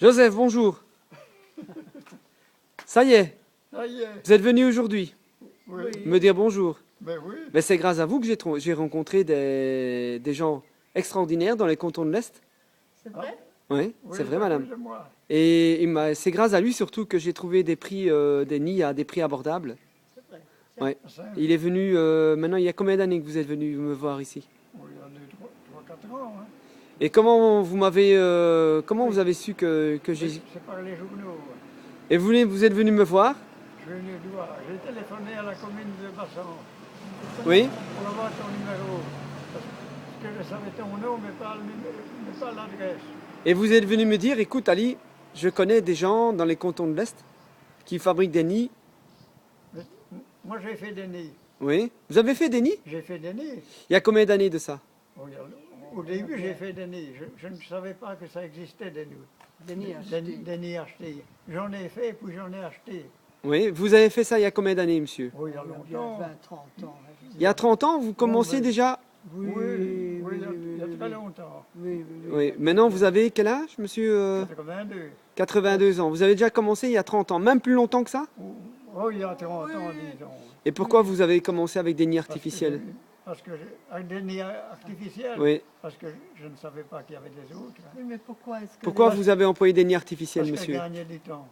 Joseph, bonjour. Ça y est, Ça y est, vous êtes venu aujourd'hui oui. me dire bonjour. Ben oui, Mais c'est grâce à vous que j'ai rencontré des gens extraordinaires dans les cantons de l'Est. C'est vrai? Oui, oui, c'est vrai, à madame. cause de moi. Et c'est grâce à lui surtout que j'ai trouvé des prix, des nids à des prix abordables. C'est vrai. Ouais. Ça, Il est venu, maintenant, il y a combien d'années que vous êtes venu me voir ici? oui, il y en a 3-4 ans. Hein. Et comment comment vous avez su que j'ai... C'est par les journaux. Et vous êtes venu me voir? Je suis venu de voir. J'ai téléphoné à la commune de Bassan Oui. pour avoir ton numéro. Parce que je savais ton nom, mais pas l'adresse. Et vous êtes venu me dire, écoute Ali, je connais des gens dans les cantons de l'Est qui fabriquent des nids. Mais moi, j'ai fait des nids. Oui. Vous avez fait des nids? J'ai fait des nids. Il y a combien d'années de ça? Au début, j'ai fait des nids. Je ne savais pas que ça existait des nids. Des nids achetés. J'en ai fait, puis j'en ai acheté. Oui. Vous avez fait ça il y a combien d'années, monsieur? Oui, il y a Il y a longtemps. 20, 30 ans. Il y a 30 ans, vous commenciez mais- déjà? Oui, il y a très longtemps. Oui. Maintenant, vous avez quel âge, monsieur? 82. 82 ans. Vous avez déjà commencé il y a 30 ans, même plus longtemps que ça? Oh, il y a 30 ans, disons. Et pourquoi vous avez commencé avec des nids artificiels? Parce que avec des nids artificiels. Oui. Parce que je ne savais pas qu'il y avait des autres. Hein. Oui, mais pourquoi est-ce que... Pourquoi vous avez employé des nids artificiels, Parce qu'elle monsieur? gagnait du temps.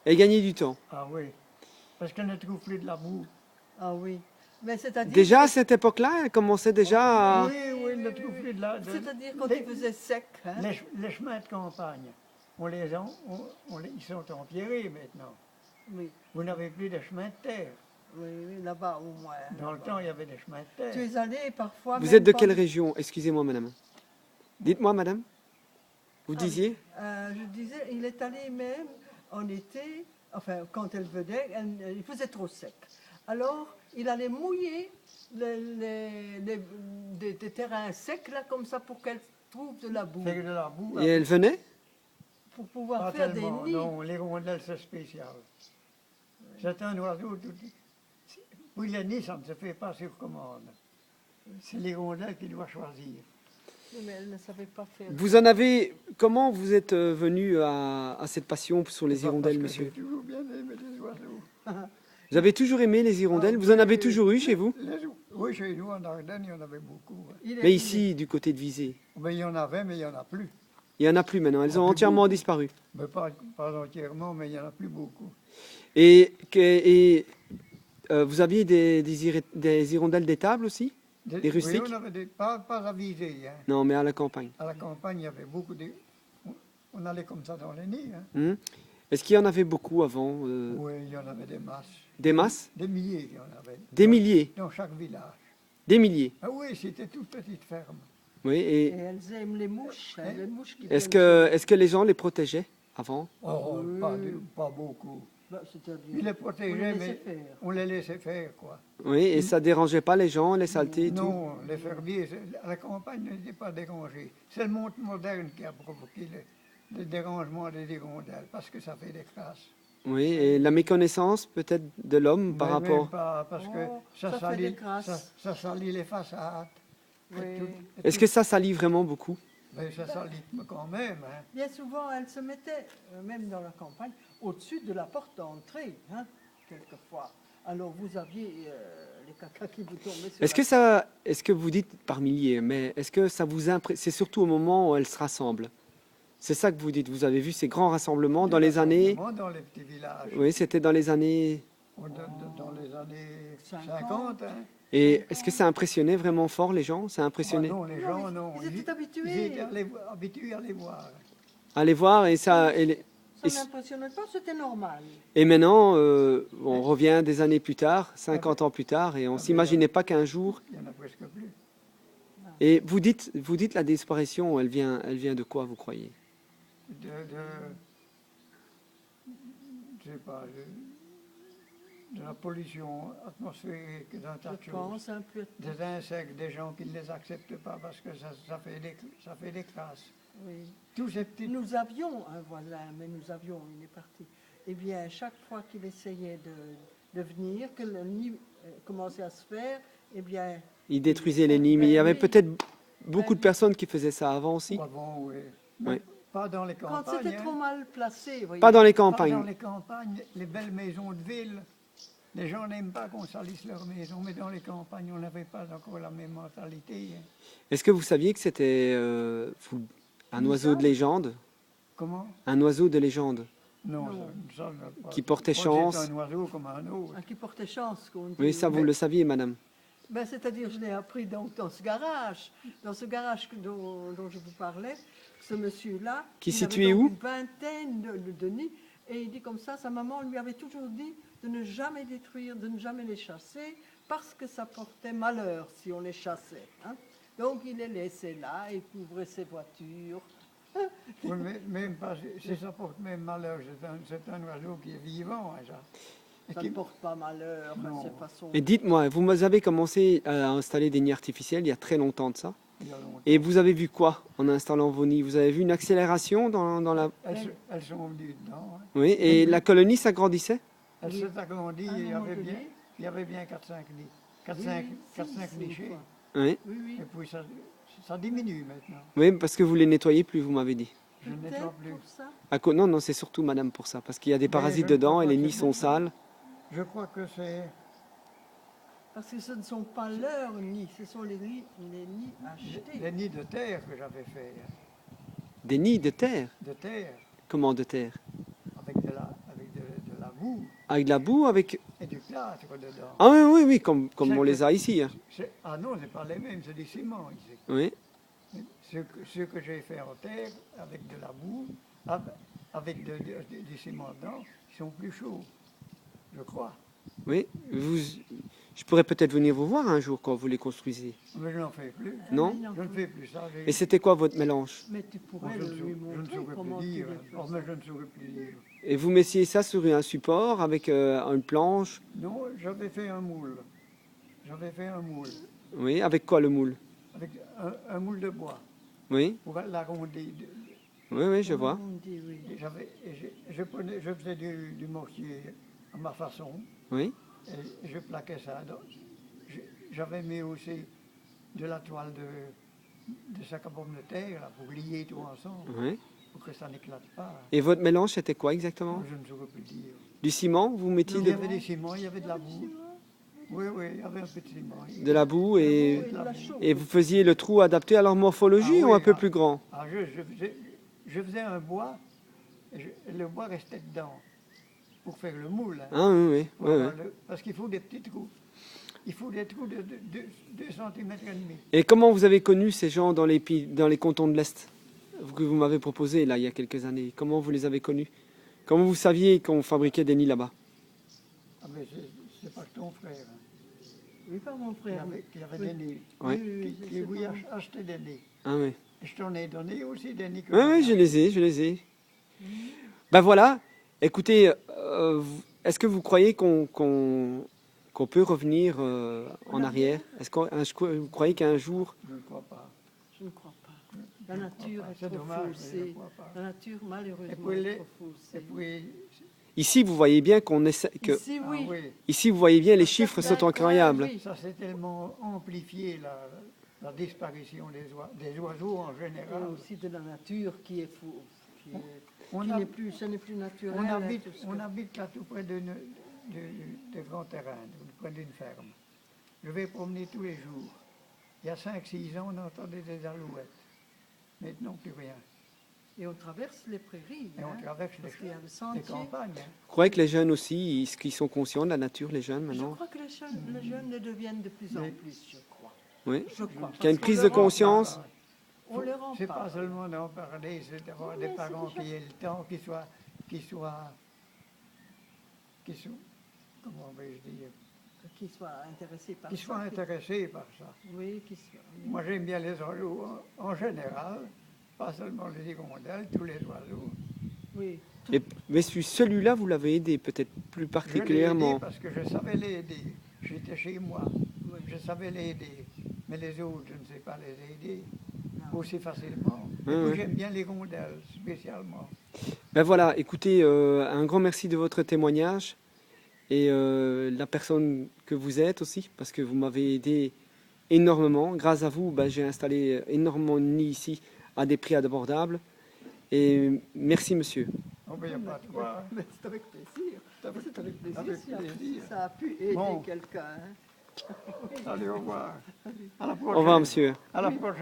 Et gagner du temps. Ah oui. Parce qu'elle ne trouve plus de la boue. Ah oui. Mais c'est-à-dire... Déjà à cette époque-là, elle commençait déjà à... Oui, elle ne trouve plus de la... C'est-à-dire quand les- il faisait sec, hein? les chemins de campagne, ils sont empierrés maintenant. Oui, Vous n'avez plus de chemins de terre. oui, là-bas au moins. Dans le temps, il y avait des chemins de terre. Tu es allé parfois... Vous même êtes de pas- quelle région? Excusez-moi, madame. Dites-moi, madame. Vous Ah, disiez? Je disais, il est allé même en été, enfin quand elle venait, il faisait trop sec. Alors, il allait mouiller des terrains secs là comme ça pour qu'elle trouve de la boue, C'est de la boue. Et elle venait? pour pouvoir Pas faire tellement, des nids. non, les rondelles, c'est spécial. C'est un oiseau Oui, les nids, ça ne se fait pas sur commande. C'est les rondelles qui doivent choisir. Oui, mais elle ne savait pas faire. Vous en avez... Comment vous êtes venu à cette passion sur les C'est pas hirondelles, parce que monsieur? j'ai toujours bien aimé les oiseaux. Vous avez toujours aimé les hirondelles? Vous en avez toujours eu chez vous? Oui, chez nous, en Ardennes, il y en avait beaucoup. Hein. Mais ici, du côté de Visé, Mais il y en avait, mais il n'y en a plus. il n'y en a plus maintenant. Elles ont plus entièrement beaucoup. disparu. Mais pas entièrement, mais il n'y en a plus beaucoup. Vous aviez des hirondelles d'étable aussi? Des rustiques? Oui, on avait pas à viser. Hein. Non, mais à la campagne. À la campagne, il y avait beaucoup de... On allait comme ça dans les nids. Hein. Hmm. Est-ce qu'il y en avait beaucoup avant? Oui, il y en avait des masses. Des masses? Des milliers, il y en avait. Des milliers? Dans chaque village. Des milliers? Ah oui, c'était toute petite ferme. Oui, Et et elles aiment les mouches, hein, les mouches qui est-ce viennent que les gens les protégeaient avant? Oh, Oui. pas beaucoup. Bah, c'est-à-dire, Ils les on protégeaient, les laissait mais faire. on les laissait faire, quoi. Oui, et ça dérangeait pas les gens, les saletés et tout? Non, les fermiers, à la campagne, n'étaient pas dérangés. C'est le monde moderne qui a provoqué le dérangement des hirondelles, parce que ça fait des crasses. Oui, et la méconnaissance peut-être de l'homme par Mais rapport... même pas, parce que Oh, ça, ça fait salit, des crasses. ça salit les façades. Oui. Est-ce que ça salit vraiment beaucoup? Mais ça salit quand même. Hein. Bien souvent, elles se mettaient, même dans la campagne, au-dessus de la porte d'entrée, hein, quelquefois. Alors vous aviez les cacas qui vous tombaient sur Est-ce que vous dites par milliers, mais est-ce que ça vous impressionne? C'est surtout au moment où elles se rassemblent. C'est ça que vous dites. Vous avez vu ces grands rassemblements dans les années... Dans les petits villages. Oui, c'était dans les années... Dans les années 50. 50. Hein. Et est-ce que ça impressionnait vraiment fort les gens? Ça Ah impressionnait? non, les gens, non. Ils étaient habitués. Ils étaient habitués à les voir. Allez voir et ça... Ça n'impressionnait pas, c'était normal. Et maintenant, on revient des années plus tard, 50 ans plus tard, et on s'imaginait pas qu'un jour... Il n'y en a presque plus. Et vous dites la disparition, elle vient de quoi, vous croyez? Je sais pas, de la pollution atmosphérique, d'un tas de Je choses. pense un peu. Des insectes, des gens qui ne les acceptent pas parce que ça fait des crasses. Oui. Tous ces petits... Nous avions un voisin, mais il est parti. Eh bien, chaque fois qu'il essayait de venir, que le nid commençait à se faire, eh bien... Ils détruisaient les nids, mais il y avait peut-être beaucoup de personnes qui faisaient ça avant aussi. Avant, oui. Oui. Pas dans les Quand campagnes. c'était hein. trop mal placé, vous voyez. Pas dans les Pas dans campagnes. les campagnes, les belles maisons de ville. Les gens n'aiment pas qu'on salisse leur maison, mais dans les campagnes, on n'avait pas encore la même mentalité. Hein. Est-ce que vous saviez que c'était un oiseau de légende? Comment? Un oiseau de légende Non, Non. ça n'a pas. qui portait Moi, chance? c'est un oiseau comme un autre. Qui portait chance, qu'on dit. Oui, ça vous le saviez, madame. Ben, c'est-à-dire, je l'ai appris donc dans ce garage dont je vous parlais, ce monsieur-là, Qui il situé avait donc où? une vingtaine de nids, et il dit comme ça, sa maman lui avait toujours dit de ne jamais détruire, de ne jamais les chasser, parce que ça portait malheur si on les chassait. Hein. Donc il les laissait là, il couvrait ses voitures. Oui, mais même pas, si ça porte même malheur, c'est un oiseau qui est vivant, hein, ça. Et Ça qui- ne porte pas malheur, Non. c'est façon. Et dites-moi, vous avez commencé à installer des nids artificiels il y a très longtemps de ça. il y a longtemps. Et vous avez vu quoi en installant vos nids? Vous avez vu une accélération dans la... Elles sont venues dedans. Hein. Oui, et la colonie s'agrandissait? Elles s'est agrandie, À un il y moment avait bien, donné. il y avait bien 4-5 nids. Oui, 4-5 oui, si, nichés. quoi. Oui. Oui, oui. Et puis ça diminue maintenant. Oui, parce que vous les nettoyez plus, vous m'avez dit. Je ne nettoie Peut-être plus. pour ça. Non, non, c'est surtout madame pour ça, parce qu'il y a des Mais parasites je ne dedans crois et pas les que nids c'est sont pour ça. sales. Je crois que c'est. Parce que ce ne sont pas leurs nids, ce sont les nids achetés. Les nids de terre que j'avais fait. Hein. Des nids de terre? De terre, Comment de terre? avec de la boue Avec de la boue, avec... et du plâtre dedans. Ah oui, oui, oui, comme C'est on que- les a ici. Hein. Ah non, c'est pas les mêmes, c'est du ciment ici. Oui. Ce que j'ai fait en terre, avec de la boue, avec du ciment dedans, ils sont plus chauds, je crois. Oui, je pourrais peut-être venir vous voir un jour quand vous les construisez. Mais je n'en fais plus. Non. Je ne fais plus ça. Et c'était quoi votre mélange? Mais tu pourrais je ne lui je ne montrer saurais comment plus tu dire. les fais. Oh, mais je ne saurais plus dire. Et vous mettiez ça sur un support avec une planche? Non, j'avais fait un moule. J'avais fait un moule. Oui, avec quoi le moule? Avec un moule de bois Oui, pour l'arrondir. oui, oui, je vois. On dit oui. Je faisais du mortier à ma façon Oui, et je plaquais ça. J'avais mis aussi de la toile de sac à pommes de terre là, pour lier tout ensemble, oui. pour que ça n'éclate pas. Et votre mélange, c'était quoi exactement? Je ne saurais plus dire. Du ciment, vous mettiez Il y de, avait des ciments, il y avait de la boue. Oui, oui, il y avait un peu de ciment. de la boue Oui, et, de la chaux. et vous faisiez le trou adapté à leur morphologie Ah ou un oui, peu ah. plus grand? Ah, je faisais un bois, et le bois restait dedans, pour faire le moule. Hein. Ah oui, oui, Pour oui, avoir oui. parce qu'il faut des petits trous. Il faut des trous de 2 cm et demi. Et comment vous avez connu ces gens dans les cantons de l'Est que vous m'avez proposé là il y a quelques années? Comment vous les avez connus? Comment vous saviez qu'on fabriquait des nids là-bas? Ah, mais c'est pas que ton frère. Hein. Oui, pas mon frère. Qui avait Oui. des nids. Oui. Qui voulait acheter des nids. Ah oui. Et je t'en ai donné aussi des nids. que Oui, oui, j'ai je les ai, je les ai. Ben voilà, écoutez, est-ce que vous croyez qu'on peut revenir en arrière? Est-ce que vous croyez qu'un jour... Je ne crois pas. Je ne crois pas. La nature C'est est trop dommage, mais je ne faussée. crois pas. La nature, Et malheureusement, puis, est trop faussée. et puis Ici, vous voyez bien qu'on essaie... Que... Ici, oui. ah oui, Ici, vous voyez bien, les chiffres sont incroyables. Oui. ça s'est tellement amplifié la disparition des oiseaux en Il y a général. aussi de la nature qui est faux. Qui On n'est a- plus, ce n'est plus naturel. On hein, habite, tout ce on que- habite là tout près de grands terrains, tout près d'une ferme. Je vais promener tous les jours. Il y a 5-6 ans, on entendait des alouettes. Maintenant, plus rien. Et on traverse les prairies. Et hein, on traverse parce qu'il y a le les sentier. campagnes. Hein. Vous croyez que les jeunes aussi, ils sont conscients de la nature, les jeunes, Je maintenant? crois que les jeunes le deviennent de plus en Oui. plus, je crois. Oui. Je crois. Qu'il y a une Parce qu'on prise leur de en parle. conscience? On leur en C'est pas parle. seulement d'en parler, c'est d'avoir des Mais c'est parents déjà- qui aient le temps, qui soient, comment vais-je dire, Qu'ils soient intéressés par qui ça, soient intéressés par ça. Oui, qu'ils soient. Moi, j'aime bien les oiseaux en général, pas seulement les hirondelles, tous les oiseaux. Oui. Mais celui-là, vous l'avez aidé peut-être plus Je l'ai aidé particulièrement. parce que je savais l'aider. J'étais chez moi, Oui. je savais l'aider. Mais les autres, je ne sais pas les aider Non. aussi facilement. Et Ouais, puis ouais. j'aime bien les hirondelles, spécialement. Ben voilà, écoutez, un grand merci de votre témoignage et la personne que vous êtes aussi, parce que vous m'avez aidé énormément. Grâce à vous, ben, j'ai installé énormément de nids ici à des prix abordables. Et merci, monsieur. Oh, ben, il n'y a pas de quoi. Mais c'est avec plaisir. C'est avec plaisir, Avec si plaisir. ça a pu aider Bon. quelqu'un. Hein. Allez, au revoir. À la Au prochaine. revoir, monsieur. À la prochaine.